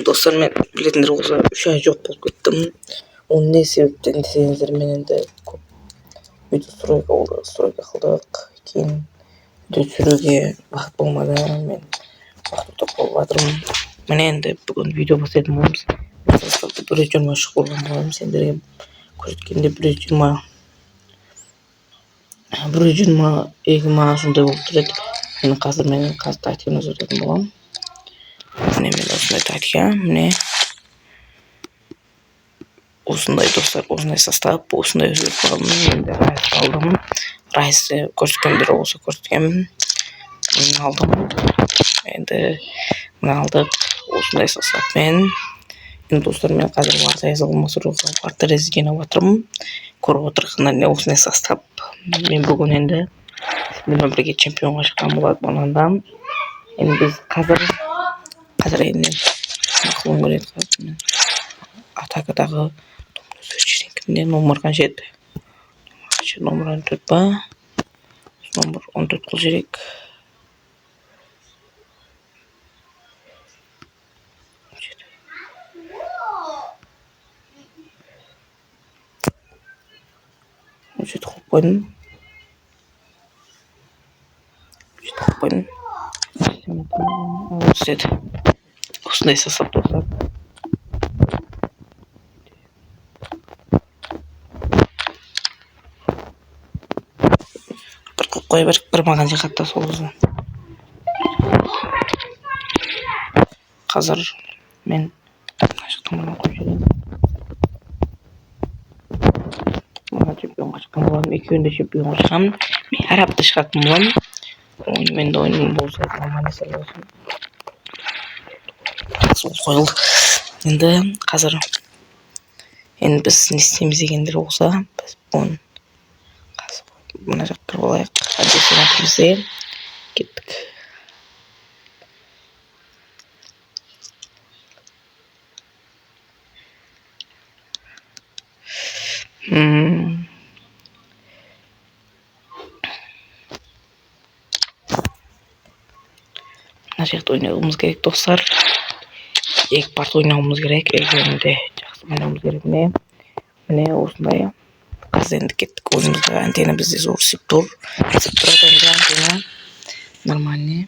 Dostlar, men biletler olsa 3 ay yok bolup ketdim. Onu ne sebepten desеңiздер, мен енді көп үйде стройка болды, стройка кылдык. Кийин үйдө жүрүүгө убакыт болмады. Мен убакыт болуп атырмын. Мына енді бүгүн видео бастайтын болобуз. Составда 120 шык болгон болом. Сендерге көрсөткөндө 120 ма ошондой болуп турат. Мен казыр тактиканы өзгөртөтүн болом. Мына мен осындай тактика, мына осындай достар, осындай состав, осындай өзгөртүп алдым. Енді райс алдым. Райсты көрсөткөндөр болсо көрсөткөнмүн. Мен алдым. Енді мына алдык осындай составмен. Енді достар, мен қазір варта жазылма сурууга варта резидент атырмын. Көрүп отургандар не осындай состав. Мен бүгүн енді менен бирге чемпионга чыккан болот бананда. Енді биз қазір енді кылым көрөт. Атакадагы міне номер канча? Номер 14 ба? Номер 14 кыл жерек. Сөйтіп қойып қойдым. Сөйтіп осындай состав достар. Бір қылып қоя беріп, бір маған жақатта сол өзі. Қазір мен шықтым қойып жүрем. Маған чемпионға шыққан боламын. Екеуінде чемпионға шыққам. Мен әр апта шығатын боламын. Мен de oyunum bolsa normalde olsun. Сол қойылды. Енді қазір енді біз не істейміз дегендер болса, біз бұны мына жаққа болайық. Адресын кеттік. Мына жақта ойнауымыз керек достар. Екі парт ойнауымыз керек. Екеуінде жақсы ойнауымыз керек. Міне осындай. Қазір енді кеттік ойынымызға. Антенна бізде зор сеп тұр. Сеп тұрады енді антенна. Нормальный.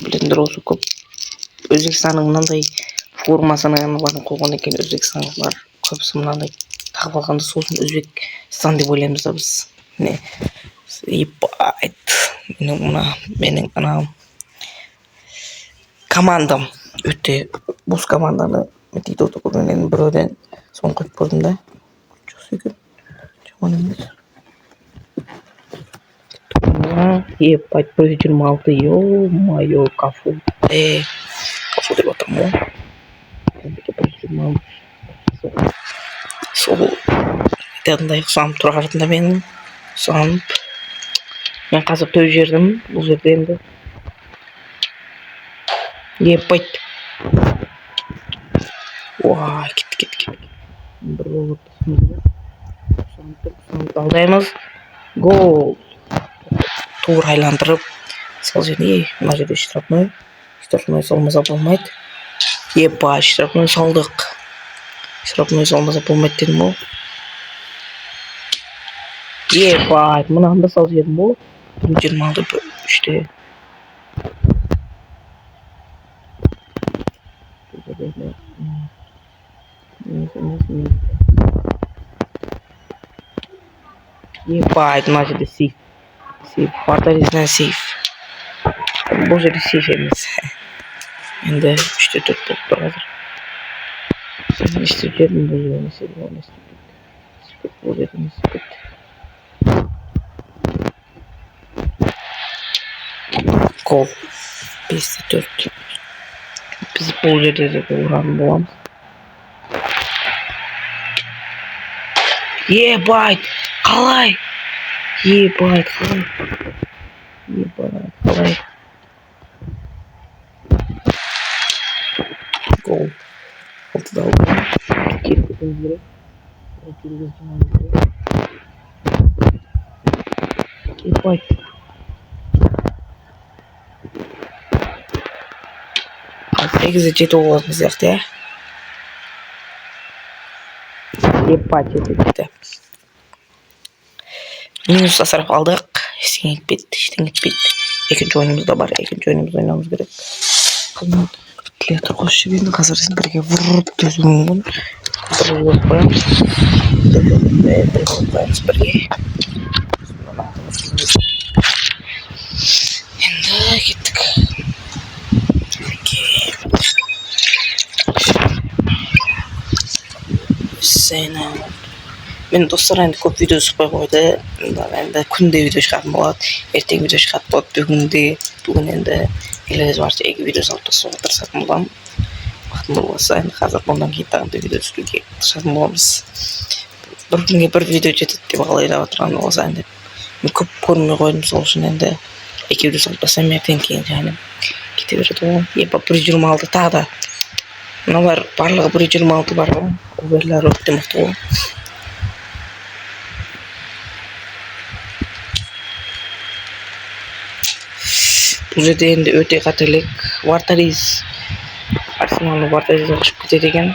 Білетіндер осы көп. Өзбекстанның мынандай формасының барын қойған екен. Өзбекстанлықтар көбісі мынандай тағып алғанда сосын Өзбекстан деп ойлаймыз да біз. Міне ебайт. Менің анау командам өте бос команданы дейді оты көргеннен біреуден соны қойып көрдім да. Жақсы екен. Жаман емес. Ебайт 126. Ё-майо, кафу. Кафу деп атырмын ғой. 126. Сол дәдімдай ұқсанып тұра қартында менің ұқсанып. Мен қазір төп жердім. Бұл жерде енді. Ебайт. Уай, кетті. Бір болып ұқсанып алдаймыз. Гол. Тур айландырып. Сол жерде, мына жерде штрафной салмаса болмайды. Ебай, штрафной салдық. Штрафной салмаса болмайды дедім ол. Ебай, мынаны да сал жерім бол. 26 3-те. Ебай, мына жерде сейф. Портализden сейф. Бұл жерде сейф емес. Енді 3-те 4 болып тұр қазір. Сен не істеп жердің бұл жерде не істеп бұл жерде не істеп Гол. 5-те 4. Біз бұл жерде де ұран боламыз. Ебайт! Қалай? Ебайт, қалай? Гол. Алтыда алды. Кеткетіміз керек. Ебайт. негізі жеті болатын сияқты, иә. Епа жетті. Минус асырап алдық. Ештеңе кетпейді. Екінші ойынымыз да бар. Екінші ойынымызды ойнауымыз керек. Вентилятор қосып жібердім. Қазір сендерге вұрып төзуім мүмкін. Бір болып қоямыз. Бір болып қоямыз бірге. Енді кеттік. Мен достар енді көп видео шықпай қойды. Енді күнде видео шығатын болады. Ертең видео шығатын болады. Бүгін енді келесі барша 2 видео салып тастауға тырысатын боламын. Уақытым болса, енді қазір бұндан кейін тағы да видео түсіруге тырысатын боламыз. Бір күнге бір видео жетеді деп бағалап отырған болса, енді мен көп көрмей қойдым, сол үшін енді 2 видео салып тастаймын, ертең кейін және кете береді ғой. Епа 126 тағы да. Мыналар барлығы 126 бар ғой. Оверлер өте мықты ғой. Бұл жерде енді өте қателік. Вартариз Арсеналның Вартаризді ұшып кетеді екен.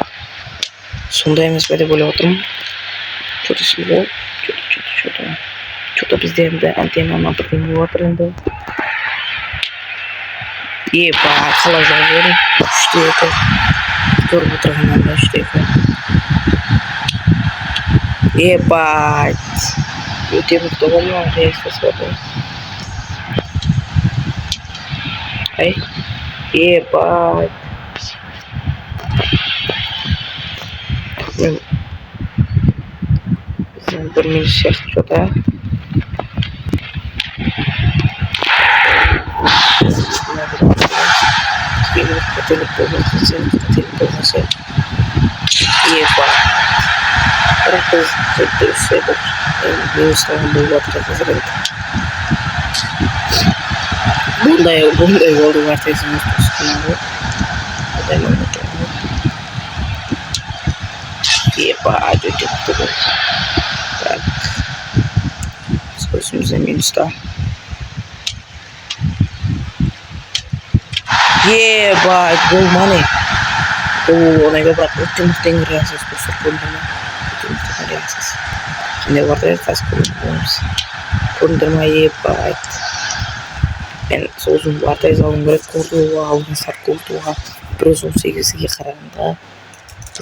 Сондай емес пе деп ойлап отырмын. Что-то бізде енді антеннаны бірдеңе болып жатыр енді. Епа, қалай жауып едім. 3-2. Көріп отырғаннан да 3-2. Епа, өте мықты болмаған реакциясы бар. Ай, епа. Бізден бір минус сияқты что-то. Қателік болмаса. Епа. Бірақ біз дұрыс еді. Минустан болып жатыр қазір енді. Бұндай болды Вартариздің үстінен ғой. Бұндай момент болды. Епа, өте күтті болды. Так. Өзімізде минуста. Епа, болманы. Оңайға бірақ өте мықты реакциясы көрсетіп көріндірме. Өте мықты реакциясы. Және Вартариз қазір көріндіреміз. Көріндірме, епа, мен сол үшін Вартариз алуым керек. Кордуға алған старт Кордуға 118-ге қарағанда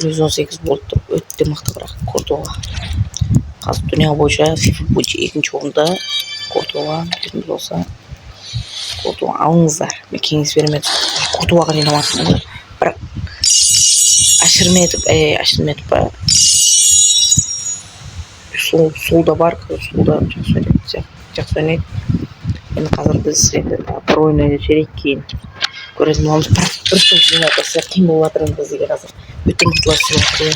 118 болып тұр. Өте мықты бірақ Кордуға. Қазір дүния бойынша FIFA бойынша 2-ші орында Кордуға білетін болса. Кордуға алыңыздар. Мен кеңес бермедім. Кордуғаға жинаматсың. Бірақ ашырметіп ба. Солда бар, солда жақсы ойнайды. Енді қазір біз енді бір ойын ойнап жіберейік, кейін көретін боламыз. Бір жинатасы қиын болып жатыр енді бізге қазір. Өте мықтыласып жатыр.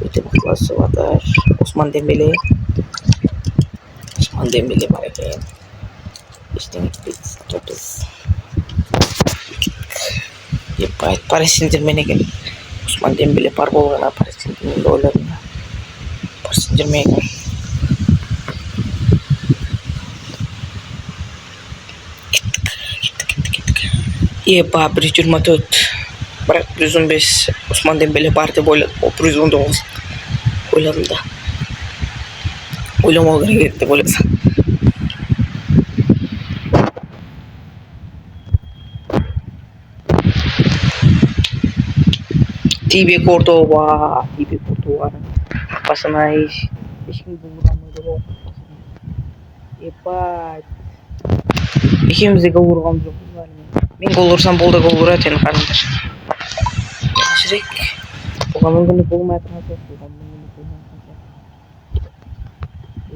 Өте мықтыласып жатыр. Осман Дембеле бар екен. Ештеңе етпейді. Біз епа, Парис Сен-Жермен екен. Осман Дембеле бар болғаны Парис Сен-Жерменді ойладым. Парис Сен-Жермен екен. Епа, 124. Бірақ 115 Осман Дембеле бар деп ойладым. Ол 119 ойладым да. Ойламау керек деп ойладым. Тибе Кордуғаның қақпасына ешкім бұлғанмайды ғой. Епа, екеумізде гол ұрған жоқ. Мен гол ұрсам болды, гол ұрады енді қарыңдар. Жүрек. Бұған мүмкіндік болмай тұрған жоқ.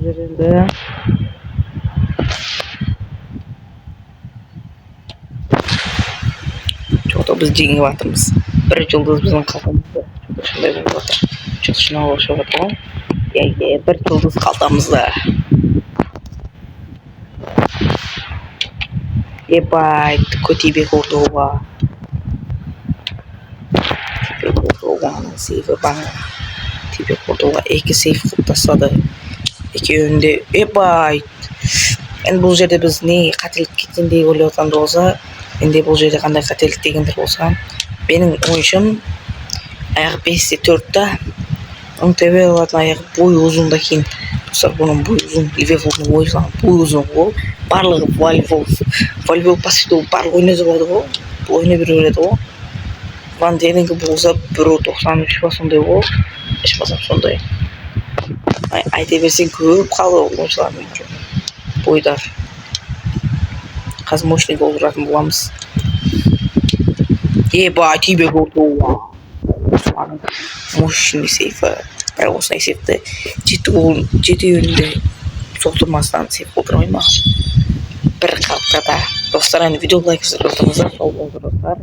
Жүрелді. Жоғыда біз жеңіп жатырмыз. Бір жұлдыз біздің қалтамызда. Шындай болып жатыр. Жоғыда шынау болып жатыр ғой. Бір жұлдыз қалтамызда. Епа, Тибе Кордуға. Тибе Кордуғаның сейфі баңы. Тибе Кордуға 2 сейф қып тастады. Екеуінде. Епа, енді бұл жерде біз не қателік кеткендей ойлап отырған болса, Endi бұл жерде қандай қателік дегендер болса, менің ойымша аяғы 5-те 4-та МТВ-лардың аяғы бойы ұзында кейін достар, бұның бойы ұзын, Ливерпулдың бойы ұзын ғой. Барлығы волейбол баскетбол барлығы ойнап алады ғой. Бұл ойнап береді ғой. Ван Денингі болса 1.93 ба сондай ғой. Ешқашан сондай. Айта берсең көп қалды ойыншылардың бойдар. Қазір мощный гол ұратын боламыз. Ебать, тебе гол. Мощный сейфі. Бірақ осындай сейфті 7 өнінде соқтырмастан сейф қолдырмай ма? Бір қалыпта да. Достар, енді видео лайк жасап отырыңыздар. Сол болды достар.